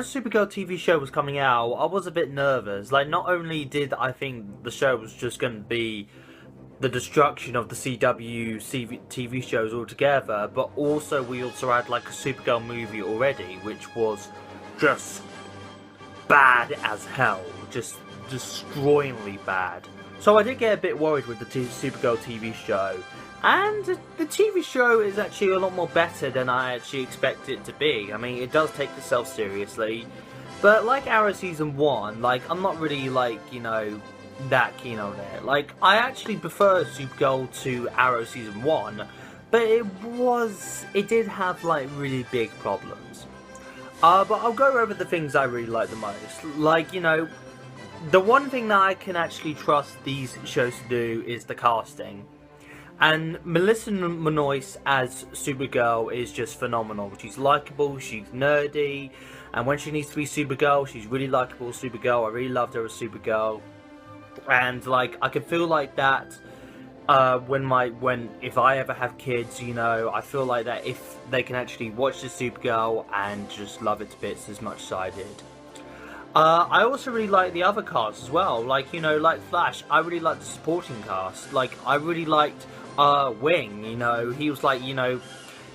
Supergirl TV show was coming out, I was a bit nervous. Like, not only did I think the show was just going to be the destruction of the CW TV shows altogether, but also we also had like a Supergirl movie already, which was just bad as hell, just destroyingly bad. So I did get a bit worried with the Supergirl TV show, and the TV show is actually a lot more better than I actually expected it to be. I mean, it does take itself seriously, but like Arrow Season 1, like, I'm not really, like, you know, that keen on it. Like, I actually prefer Supergirl to Arrow Season 1, but it did have, like, really big problems. But I'll go over the things I really like the most. Like, you know, the one thing that I can actually trust these shows to do is the casting. And Melissa Benoist as Supergirl is just phenomenal. She's likable, she's nerdy, and when she needs to be Supergirl, she's really likable Supergirl. I really loved her as Supergirl. And like, I can feel like that if I ever have kids, you know, I feel like that if they can actually watch the Supergirl and just love it to bits as much as I did. I also really like the other cast as well, like, you know, like Flash. I really liked the supporting cast. Like, I really liked Wing, you know, he was like, you know,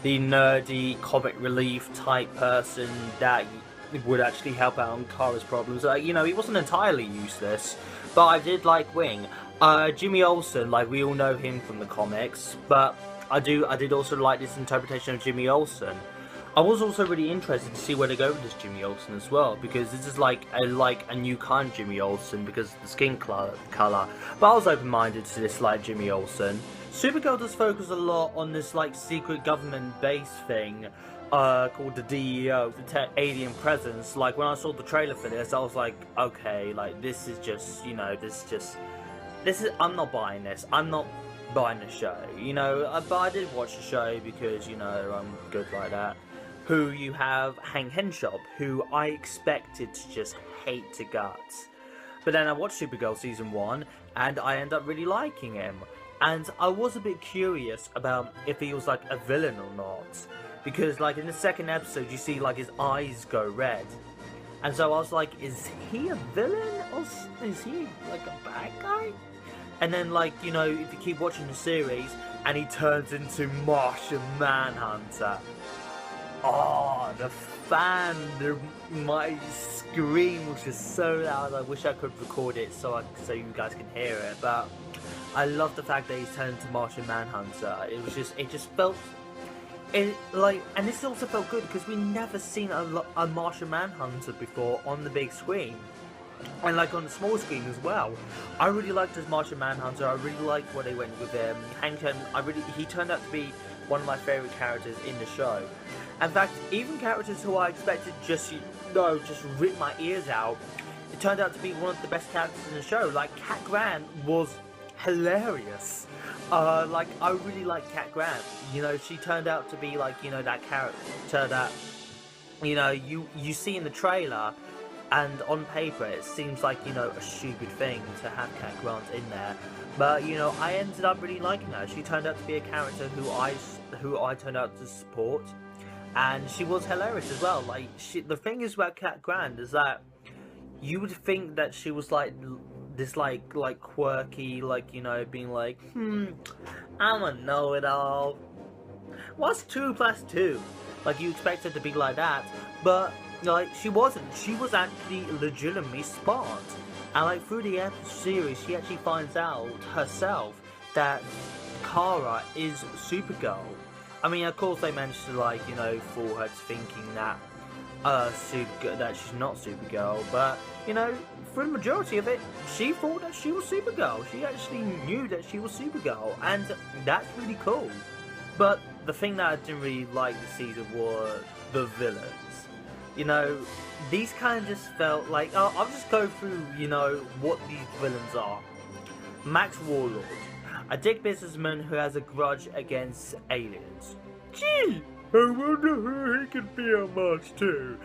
the nerdy comic relief type person that would actually help out on Kara's problems. You know, he wasn't entirely useless, but I did like Wing. Jimmy Olsen, like, we all know him from the comics, but I did also like this interpretation of Jimmy Olsen. I was also really interested to see where they go with this Jimmy Olsen as well, because this is like a new kind of Jimmy Olsen because of the skin colour. But I was open-minded to this like Jimmy Olsen. Supergirl does focus a lot on this like secret government base thing called the DEO, the Alien Presence. Like, when I saw the trailer for this, I was like, okay, like, this is just, you know, I'm not buying this. I'm not buying the show, you know. But I did watch the show because, you know, I'm good like that. Who you have Hank Henshaw, who I expected to just hate to guts. But then I watched Supergirl Season 1, and I ended up really liking him. And I was a bit curious about if he was like a villain or not. Because like in the second episode, you see like his eyes go red. And so I was like, is he a villain or is he like a bad guy? And then, like, you know, if you keep watching the series and he turns into Martian Manhunter. Oh, my scream was just so loud. I wish I could record it so you guys can hear it. But I love the fact that he's turned into Martian Manhunter. It just felt, and this also felt good because we never seen a Martian Manhunter before on the big screen. And like on the small screen as well. I really liked his Martian Manhunter. I really liked where they went with him. He turned out to be one of my favourite characters in the show. In fact, even characters who I expected just rip my ears out, it turned out to be one of the best characters in the show. Like, Cat Grant was hilarious. Like, I really like Cat Grant. You know, she turned out to be like, you know, that character that, you know, you see in the trailer. And on paper, it seems like, you know, a stupid thing to have Cat Grant in there. But, you know, I ended up really liking her. She turned out to be a character who I turned out to support. And she was hilarious as well. Like, the thing is about Cat Grant is that you would think that she was like this like quirky, like, you know, being like, I'm a know-it-all. What's 2 + 2? Like, you expect her to be like that. But like, she wasn't. She was actually legitimately smart. And like, through the series, she actually finds out herself that Kara is Supergirl. I mean, of course they managed to, like, you know, fool her to thinking that that she's not Supergirl, but, you know, for the majority of it, she thought that she was Supergirl. She actually knew that she was Supergirl, and that's really cool. But the thing that I didn't really like this season were the villains. You know, these kind of just felt like, I'll just go through, you know, what these villains are. Max Warlord, a dick businessman who has a grudge against aliens. Gee, I wonder who he could be amongst too.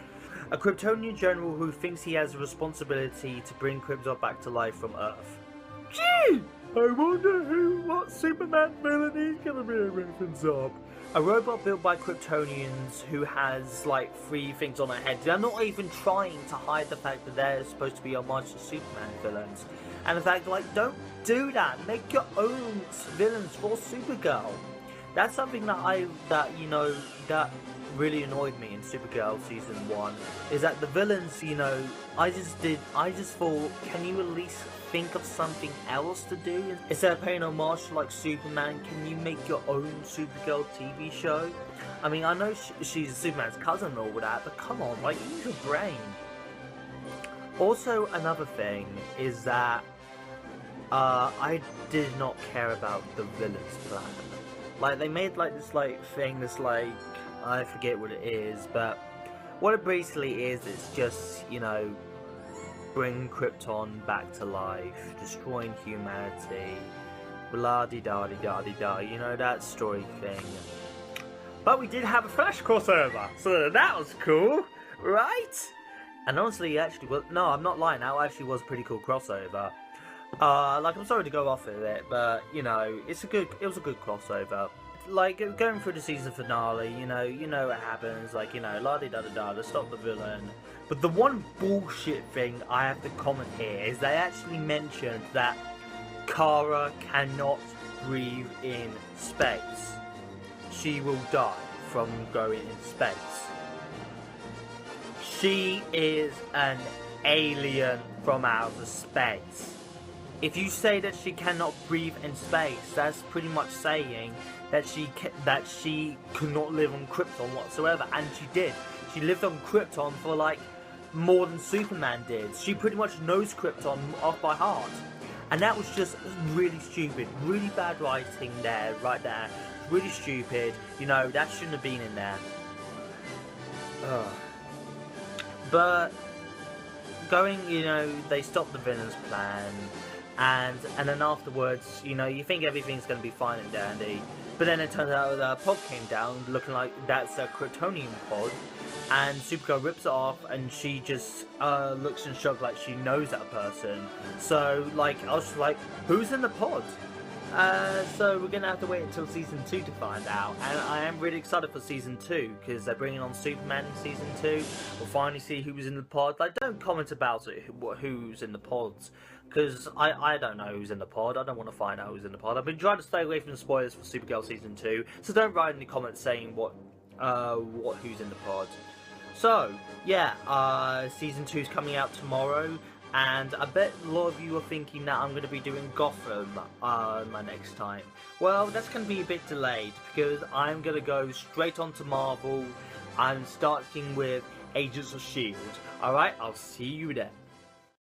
A Kryptonian general who thinks he has a responsibility to bring Krypton back to life from Earth. Gee, I wonder what Superman villain, he's gonna be everything's up. A robot built by Kryptonians who has like 3 things on her head. They're not even trying to hide the fact that they're supposed to be homage to Superman villains. And the fact, like, don't do that. Make your own villains for Supergirl. That's something that that really annoyed me in Supergirl season 1. Is that the villains, I just thought, can you at least think of something else to do? Instead of paying homage to like Superman, can you make your own Supergirl TV show? I mean, I know she's Superman's cousin and all that, but come on, like, use your brain. Also, another thing is that I did not care about the villain's plan. Like, they made like this thing that's like, I forget what it is, but what it basically is, it's just, bring Krypton back to life, destroying humanity, blah-de-da-de-da-de-da, that story thing. But we did have a Flash crossover, so that was cool, right? And honestly, actually, well, no, I'm not lying, that actually was a pretty cool crossover. Like, I'm sorry to go off of it, but, it was a good crossover. Like, going through the season finale, you know what happens, like, la-di-da-da-da, to stop the villain. But the one bullshit thing I have to comment here is they actually mentioned that Kara cannot breathe in space. She will die from going in space. She is an alien from outer space. If you say that she cannot breathe in space, that's pretty much saying that she could not live on Krypton whatsoever, and she did. She lived on Krypton for like more than Superman did. She pretty much knows Krypton off by heart, and that was just really stupid, really bad writing there, right there, really stupid. That shouldn't have been in there. Ugh. But going, they stopped the villain's plan. And then afterwards, you think everything's going to be fine and dandy, but then it turns out the pod came down, looking like that's a Kryptonian pod, and Supergirl rips it off, and she just looks in shock like she knows that person. So, like, I was just like, who's in the pod? So we're going to have to wait until Season 2 to find out, and I am really excited for Season 2, because they're bringing on Superman in Season 2. We'll finally see who's in the pod. Like, don't comment about it, who's in the pods, because I don't know who's in the pod. I don't want to find out who's in the pod. I've been trying to stay away from the spoilers for Supergirl Season 2, so don't write any comments saying who's in the pod. So, yeah, Season 2 is coming out tomorrow. And I bet a lot of you are thinking that I'm going to be doing Gotham my next time. Well, that's going to be a bit delayed, because I'm going to go straight on to Marvel. I'm starting with Agents of S.H.I.E.L.D. Alright, I'll see you then.